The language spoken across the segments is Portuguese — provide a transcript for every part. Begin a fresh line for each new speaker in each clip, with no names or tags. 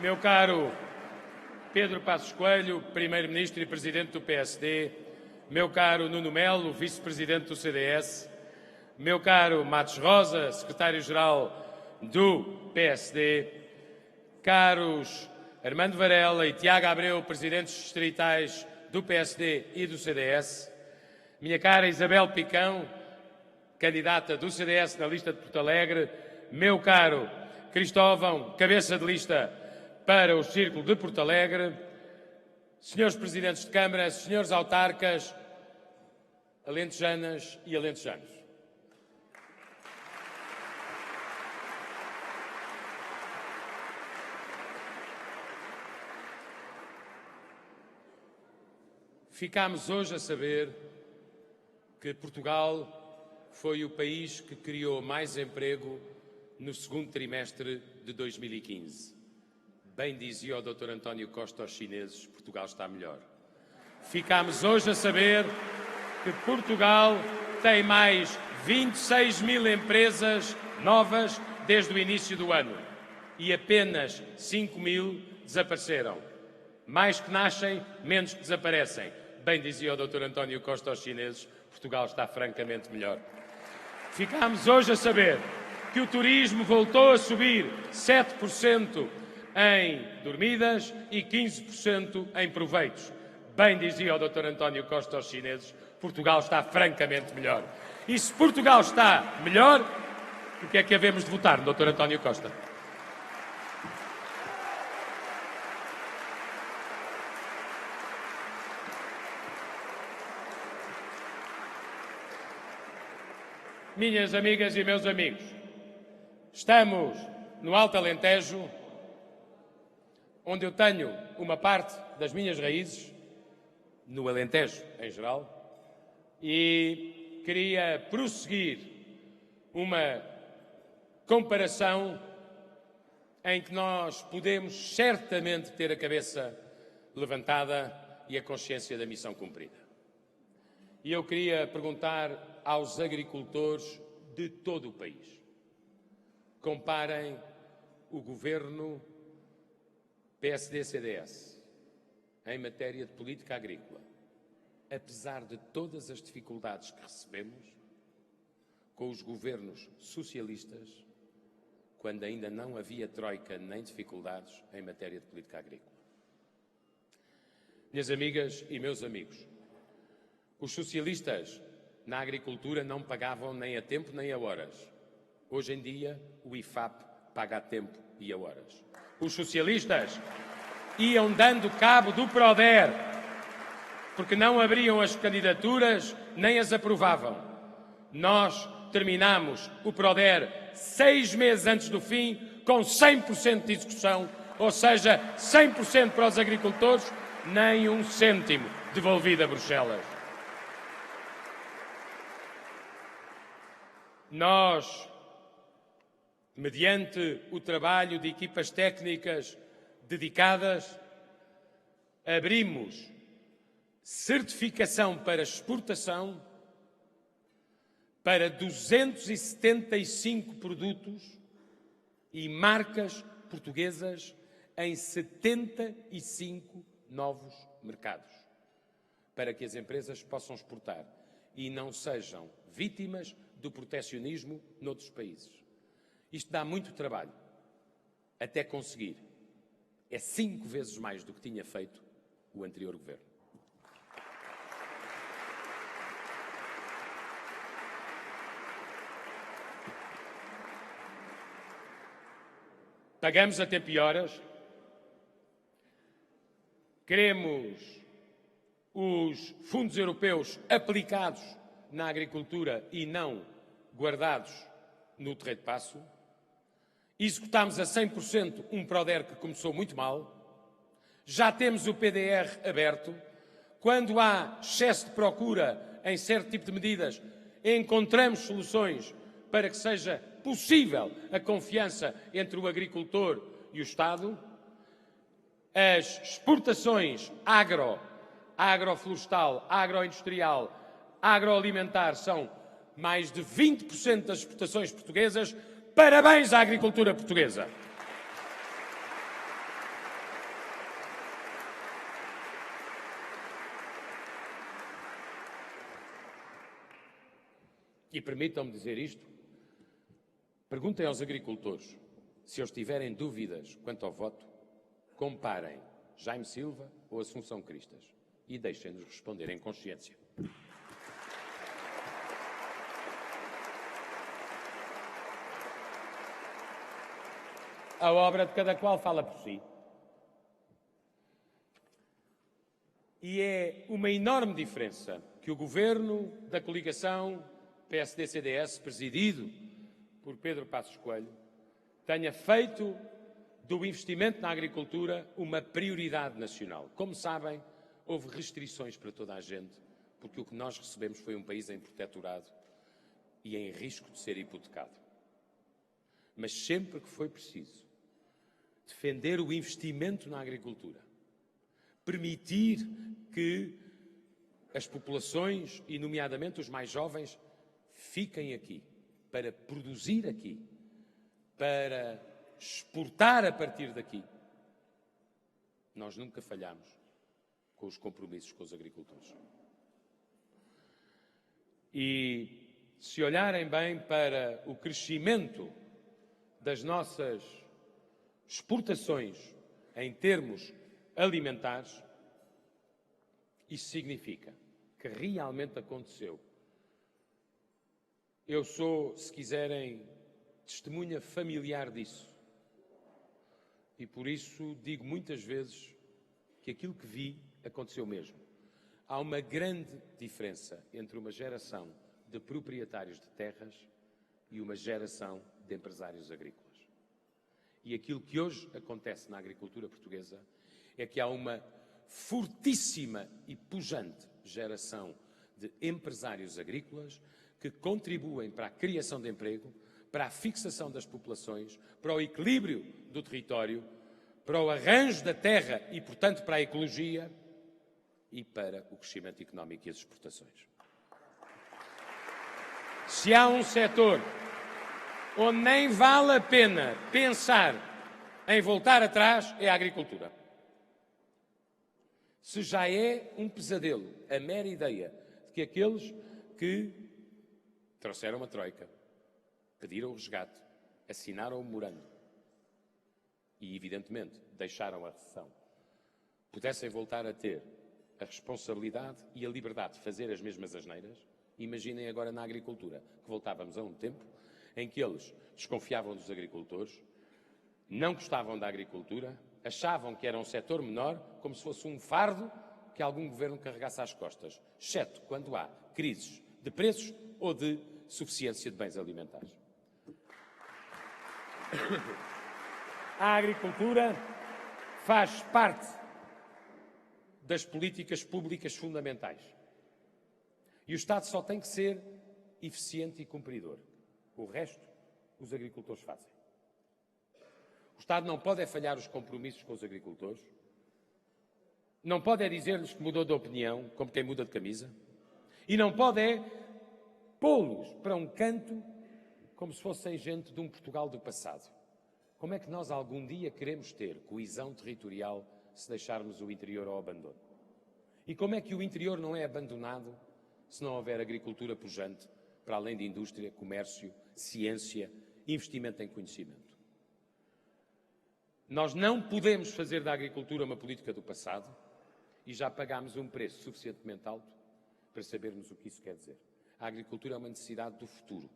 Meu caro Pedro Passos Coelho, Primeiro-Ministro e Presidente do PSD, meu caro Nuno Melo, Vice-Presidente do CDS, meu caro Matos Rosa, Secretário-Geral do PSD, caros Armando Varela e Tiago Abreu, Presidentes distritais do PSD e do CDS, minha cara Isabel Picão, candidata do CDS na lista de Porto Alegre, meu caro Cristóvão, cabeça de lista para o Círculo de Porto Alegre, senhores Presidentes de Câmara, senhores autarcas, alentejanas e alentejanos. Ficámos hoje a saber que Portugal foi o país que criou mais emprego no segundo trimestre de 2015. Bem dizia o Dr. António Costa aos chineses, Portugal está melhor. Ficámos hoje a saber que Portugal tem mais 26 mil empresas novas desde o início do ano e apenas 5 mil desapareceram. Mais que nascem, menos que desaparecem. Bem dizia o Dr. António Costa aos chineses, Portugal está francamente melhor. Ficámos hoje a saber que o turismo voltou a subir 7% em dormidas e 15% em proveitos. Bem dizia o Dr. António Costa aos chineses, Portugal está francamente melhor. E se Portugal está melhor, o que é que havemos de votar no Dr. António Costa? Minhas amigas e meus amigos, estamos no Alto Alentejo, onde eu tenho uma parte das minhas raízes, no Alentejo em geral, e queria prosseguir uma comparação em que nós podemos certamente ter a cabeça levantada e a consciência da missão cumprida. E eu queria perguntar aos agricultores de todo o país: comparem o governo PSD-CDS em matéria de política agrícola, apesar de todas as dificuldades que recebemos, com os governos socialistas, quando ainda não havia troika nem dificuldades em matéria de política agrícola. Minhas amigas e meus amigos, os socialistas na agricultura não pagavam nem a tempo nem a horas. Hoje em dia, o IFAP paga a tempo e a horas. Os socialistas iam dando cabo do PRODER, porque não abriam as candidaturas nem as aprovavam. Nós terminamos o PRODER 6 meses antes do fim, com 100% de execução, ou seja, 100% para os agricultores, nem um cêntimo devolvido a Bruxelas. Nós, mediante o trabalho de equipas técnicas dedicadas, abrimos certificação para exportação para 275 produtos e marcas portuguesas em 75 novos mercados, para que as empresas possam exportar e não sejam vítimas do protecionismo noutros países. Isto dá muito trabalho, até conseguir. É 5 vezes mais do que tinha feito o anterior governo. Pagamos a tempo e horas. Queremos os fundos europeus aplicados na agricultura e não guardados no Terreiro de Paço. Executámos a 100% um PRODER que começou muito mal. Já temos o PDR aberto. Quando há excesso de procura em certo tipo de medidas, encontramos soluções para que seja possível a confiança entre o agricultor e o Estado. As exportações agroflorestal, agroindustrial, agroalimentar são mais de 20% das exportações portuguesas. Parabéns à agricultura portuguesa! E permitam-me dizer isto, perguntem aos agricultores, se eles tiverem dúvidas quanto ao voto, comparem Jaime Silva ou Assunção Cristas e deixem-nos responder em consciência. A obra de cada qual fala por si. E é uma enorme diferença que o governo da coligação PSD-CDS, presidido por Pedro Passos Coelho, tenha feito do investimento na agricultura uma prioridade nacional. Como sabem, houve restrições para toda a gente, porque o que nós recebemos foi um país em protetorado e em risco de ser hipotecado. Mas sempre que foi preciso defender o investimento na agricultura, permitir que as populações, e nomeadamente os mais jovens, fiquem aqui, para produzir aqui, para exportar a partir daqui. Nós nunca falhamos com os compromissos com os agricultores. E se olharem bem para o crescimento das nossas exportações em termos alimentares, isso significa que realmente aconteceu. Eu sou, se quiserem, testemunha familiar disso. E por isso digo muitas vezes que aquilo que vi aconteceu mesmo. Há uma grande diferença entre uma geração de proprietários de terras e uma geração de empresários agrícolas. E aquilo que hoje acontece na agricultura portuguesa é que há uma fortíssima e pujante geração de empresários agrícolas que contribuem para a criação de emprego, para a fixação das populações, para o equilíbrio do território, para o arranjo da terra e, portanto, para a ecologia e para o crescimento económico e as exportações. Se há um setor onde nem vale a pena pensar em voltar atrás, é a agricultura. Se já é um pesadelo a mera ideia de que aqueles que trouxeram a troika, pediram o resgate, assinaram o memorando e, evidentemente, deixaram a recessão, pudessem voltar a ter a responsabilidade e a liberdade de fazer as mesmas asneiras, imaginem agora na agricultura, que voltávamos a um tempo em que eles desconfiavam dos agricultores, não gostavam da agricultura, achavam que era um setor menor, como se fosse um fardo que algum governo carregasse às costas, exceto quando há crises de preços ou de suficiência de bens alimentares. A agricultura faz parte das políticas públicas fundamentais. E o Estado só tem que ser eficiente e cumpridor. O resto, os agricultores fazem. O Estado não pode falhar os compromissos com os agricultores, não pode dizer-lhes que mudou de opinião, como quem muda de camisa, e não pode pô-los para um canto como se fossem gente de um Portugal do passado. Como é que nós algum dia queremos ter coesão territorial se deixarmos o interior ao abandono? E como é que o interior não é abandonado se não houver agricultura pujante, para além de indústria, comércio, ciência, investimento em conhecimento? Nós não podemos fazer da agricultura uma política do passado e já pagámos um preço suficientemente alto para sabermos o que isso quer dizer. A agricultura é uma necessidade do futuro.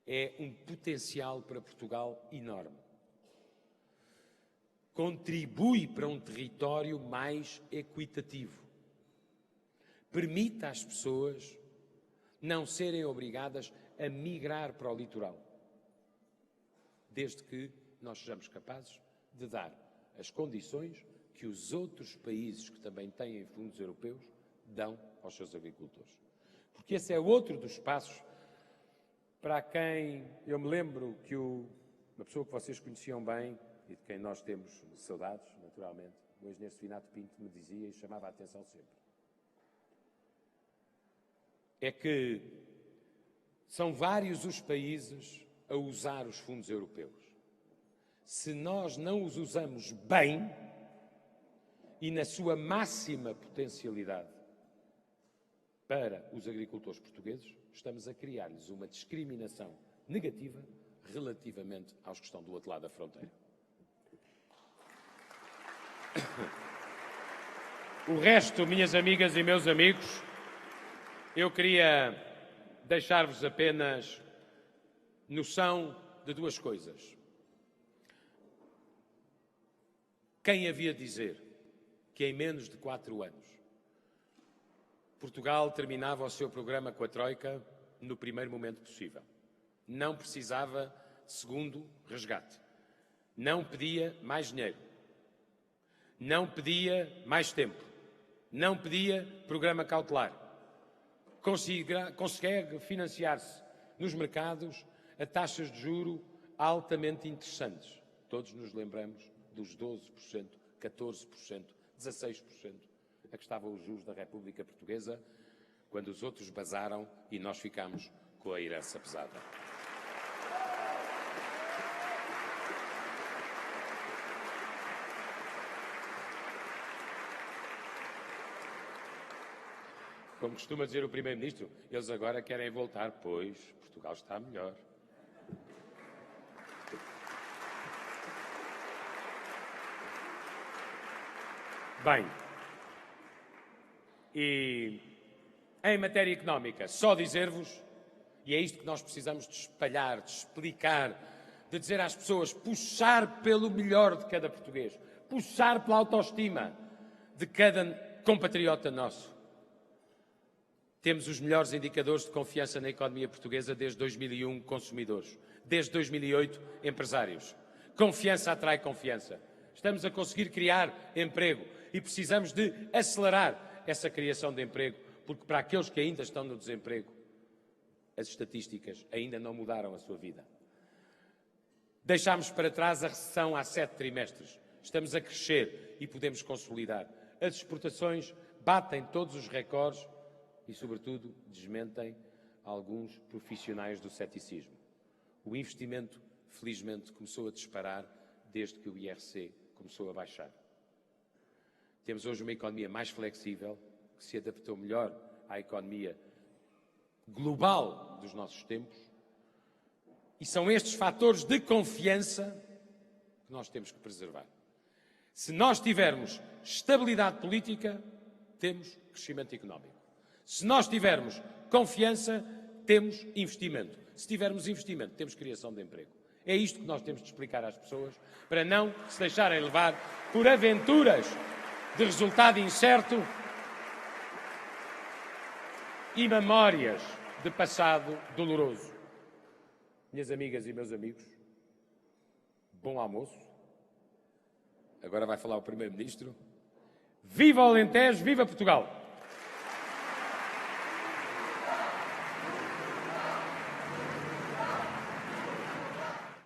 É um potencial para Portugal enorme. Contribui para um território mais equitativo. Permite às pessoas não serem obrigadas a migrar para o litoral, desde que nós sejamos capazes de dar as condições que os outros países que também têm fundos europeus dão aos seus agricultores. Porque esse é outro dos passos para quem eu me lembro que uma pessoa que vocês conheciam bem e de quem nós temos saudades, naturalmente, o engenheiro Sefinato Pinto me dizia e chamava a atenção sempre. É que são vários os países a usar os fundos europeus. Se nós não os usamos bem e na sua máxima potencialidade, para os agricultores portugueses, estamos a criar-lhes uma discriminação negativa relativamente aos que estão do outro lado da fronteira. O resto, minhas amigas e meus amigos, eu queria deixar-vos apenas noção de duas coisas. Quem havia de dizer que em menos de 4 anos Portugal terminava o seu programa com a Troika no primeiro momento possível? Não precisava de segundo resgate. Não pedia mais dinheiro. Não pedia mais tempo. Não pedia programa cautelar. Consegue financiar-se nos mercados a taxas de juro altamente interessantes. Todos nos lembramos dos 12%, 14%, 16% a que estavam os juros da República Portuguesa, quando os outros basaram e nós ficámos com a herança pesada. Como costuma dizer o Primeiro-Ministro, eles agora querem voltar, pois Portugal está melhor. Bem, e em matéria económica, só dizer-vos, e é isto que nós precisamos de espalhar, de explicar, de dizer às pessoas, puxar pelo melhor de cada português, puxar pela autoestima de cada compatriota nosso. Temos os melhores indicadores de confiança na economia portuguesa desde 2001, consumidores. Desde 2008, empresários. Confiança atrai confiança. Estamos a conseguir criar emprego e precisamos de acelerar essa criação de emprego, porque para aqueles que ainda estão no desemprego, as estatísticas ainda não mudaram a sua vida. Deixámos para trás a recessão há 7 trimestres. Estamos a crescer e podemos consolidar. As exportações batem todos os recordes e, sobretudo, desmentem alguns profissionais do ceticismo. O investimento, felizmente, começou a disparar desde que o IRC começou a baixar. Temos hoje uma economia mais flexível, que se adaptou melhor à economia global dos nossos tempos, e são estes fatores de confiança que nós temos que preservar. Se nós tivermos estabilidade política, temos crescimento económico. Se nós tivermos confiança, temos investimento. Se tivermos investimento, temos criação de emprego. É isto que nós temos de explicar às pessoas, para não se deixarem levar por aventuras de resultado incerto e memórias de passado doloroso. Minhas amigas e meus amigos, bom almoço. Agora vai falar o Primeiro-Ministro. Viva o Alentejo, viva Portugal!